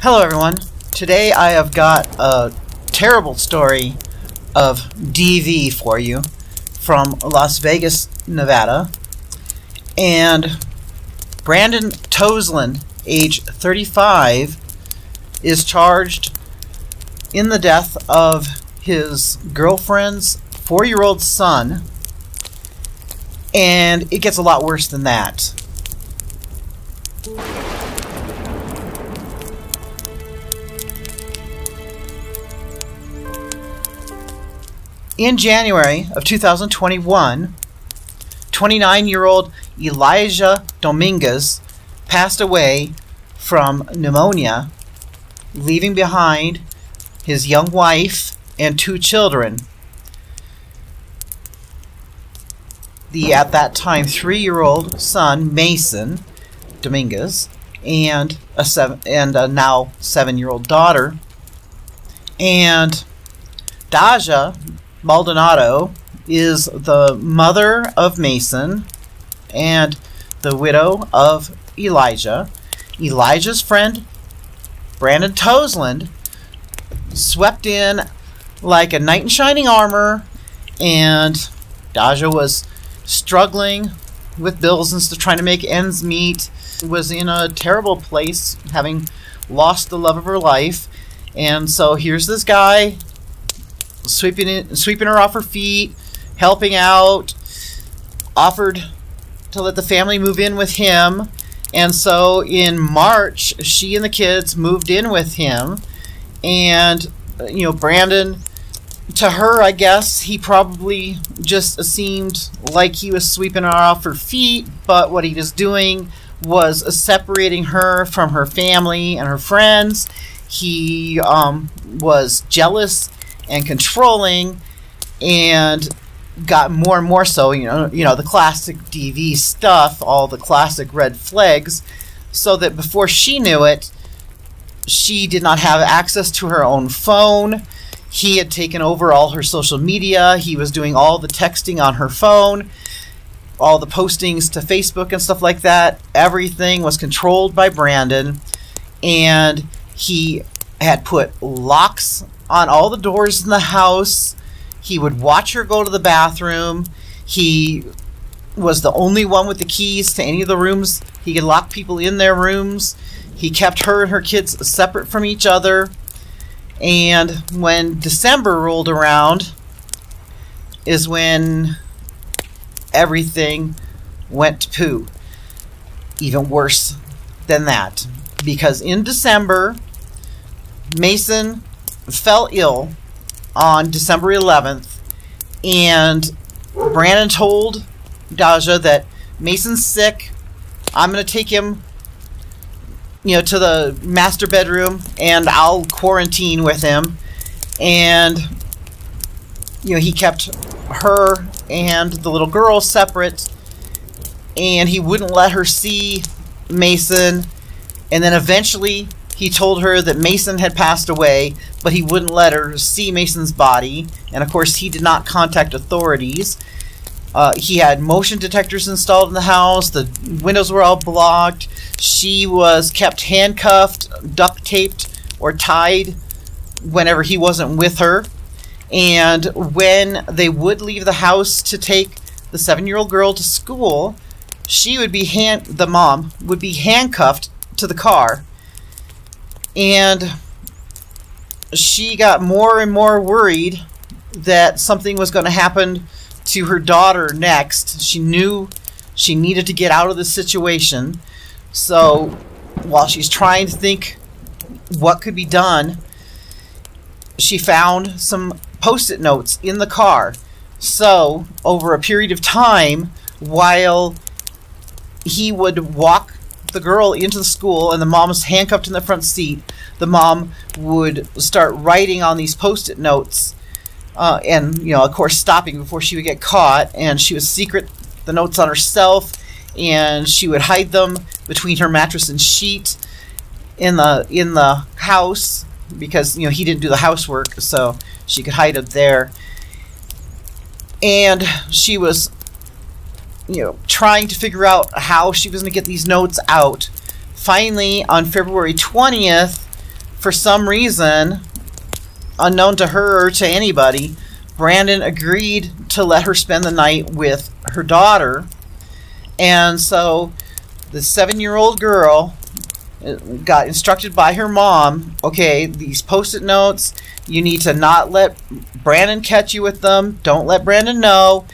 Hello everyone. Today I have got a terrible story of DV for you from Las Vegas, Nevada. And Brandon Toseland, age 35, is charged in the death of his girlfriend's 4-year-old son. And it gets a lot worse than that. In January of 2021, 29-year-old Elijah Dominguez passed away from pneumonia, leaving behind his young wife and 2 children. The at that time 3-year-old son Mason Dominguez and a now 7-year-old daughter, and Daja Maldonado is the mother of Mason and the widow of Elijah. Elijah's friend Brandon Toseland swept in like a knight in shining armor, and Daja was struggling with bills and stuff, trying to make ends meet, was in a terrible place, having lost the love of her life. And so here's this guy sweeping her off her feet, helping out, offered to let the family move in with him. And so in March, she and the kids moved in with him. And Brandon, to her, I guess he probably just seemed like he was sweeping her off her feet, but what he was doing was separating her from her family and her friends. He was jealous and controlling, and got more and more so, the classic DV stuff, all the classic red flags, so that before she knew it, she did not have access to her own phone. He had taken over all her social media. He was doing all the texting on her phone, all the postings to Facebook and stuff like that. Everything was controlled by Brandon, and he had put locks on all the doors in the house. He would watch her go to the bathroom. He was the only one with the keys to any of the rooms. He could lock people in their rooms. He kept her and her kids separate from each other. And when December rolled around is when everything went to poo. Even worse than that. Because in December, Mason fell ill on December 11th, and Brandon told Daja that Mason's sick. I'm going to take him to the master bedroom, and I'll quarantine with him. And he kept her and the little girl separate, and he wouldn't let her see Mason. And then eventually he told her that Mason had passed away, but he wouldn't let her see Mason's body. And of course he did not contact authorities. He had motion detectors installed in the house. The windows were all blocked. She was kept handcuffed, duct taped, or tied whenever he wasn't with her. And when they would leave the house to take the 7-year-old girl to school, she would be the mom would be handcuffed to the car. And she got more and more worried that something was going to happen to her daughter next. She knew she needed to get out of the situation. So while she's trying to think what could be done, she found some Post-it notes in the car. So over a period of time, while he would walk the girl into the school and the mom was handcuffed in the front seat, the mom would start writing on these Post-it notes, and of course stopping before she would get caught. And she would secret the notes on herself, and she would hide them between her mattress and sheet in the house, because he didn't do the housework, so she could hide it there. And she was trying to figure out how she was going to get these notes out. Finally, on February 20th, for some reason, unknown to her or to anybody, Brandon agreed to let her spend the night with her daughter. And so the 7-year-old girl got instructed by her mom, okay, these post-it notes, you need to not let Brandon catch you with them. Don't let Brandon know.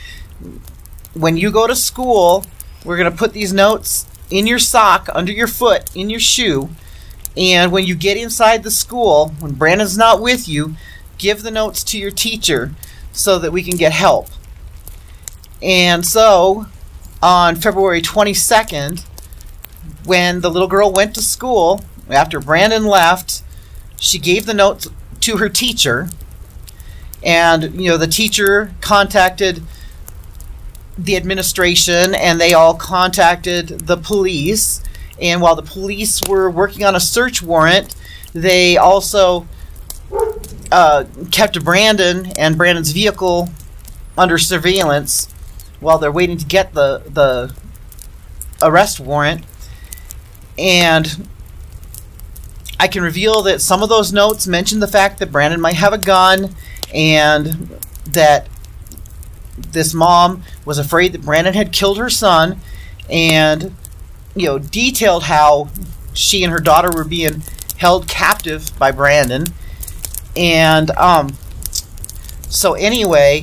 When you go to school, we're going to put these notes in your sock, under your foot, in your shoe. And when you get inside the school, when Brandon's not with you, give the notes to your teacher so that we can get help. And so, on February 22nd, when the little girl went to school, after Brandon left, she gave the notes to her teacher. And, you know, the teacher contacted the administration, and they all contacted the police. And while the police were working on a search warrant, they also kept Brandon and Brandon's vehicle under surveillance while they're waiting to get the arrest warrant. And I can reveal that some of those notes mention the fact that Brandon might have a gun, and that this mom was afraid that Brandon had killed her son, and, you know, detailed how she and her daughter were being held captive by Brandon. And so anyway,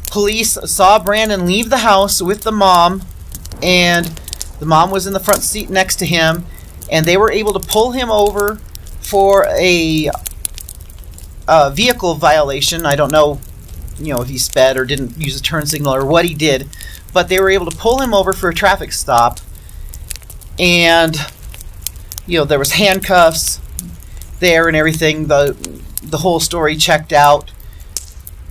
police saw Brandon leave the house with the mom, and the mom was in the front seat next to him, and they were able to pull him over for a vehicle violation. I don't know, you know, if he sped or didn't use a turn signal or what he did, but they were able to pull him over for a traffic stop. And, you know, there was handcuffs there and everything. The whole story checked out.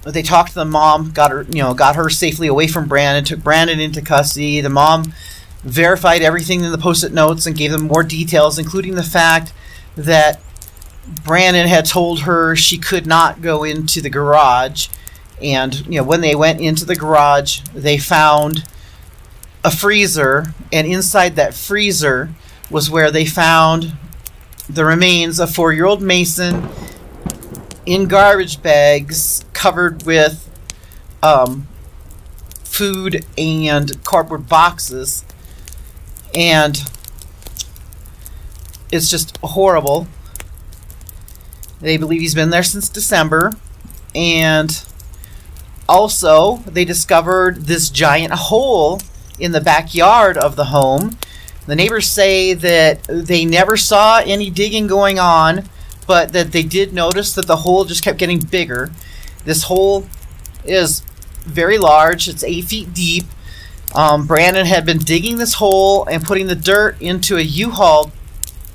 They talked to the mom, got her safely away from Brandon, took Brandon into custody. The mom verified everything in the post-it notes and gave them more details, including the fact that Brandon had told her she could not go into the garage. And, you know, when they went into the garage, they found a freezer, and inside that freezer was where they found the remains of 4-year-old Mason in garbage bags covered with food and cardboard boxes. And it's just horrible. They believe he's been there since December. And also, they discovered this giant hole in the backyard of the home. The neighbors say that they never saw any digging going on, but that they did notice that the hole just kept getting bigger. This hole is very large. It's 8 feet deep. Brandon had been digging this hole and putting the dirt into a U-Haul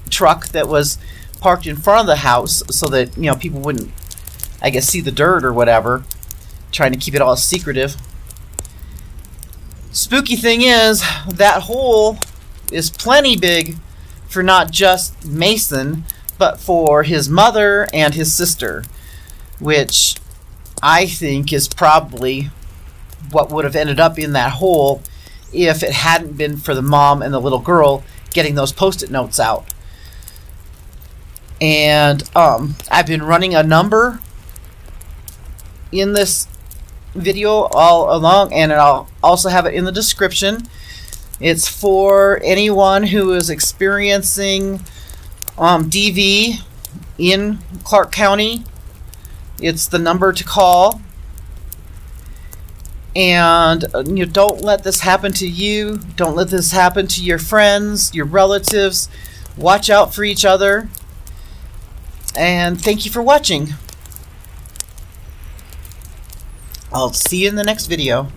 truck that was parked in front of the house so that, you know, people wouldn't, I guess, see the dirt or whatever, trying to keep it all secretive. Spooky thing is, that hole is plenty big for not just Mason, but for his mother and his sister, which I think is probably what would have ended up in that hole if it hadn't been for the mom and the little girl getting those post-it notes out. And I've been running a number in this video all along, and I'll also have it in the description. It's for anyone who is experiencing DV in Clark County. It's the number to call. And you don't let this happen to you. Don't let this happen to your friends, your relatives. Watch out for each other. And thank you for watching. I'll see you in the next video.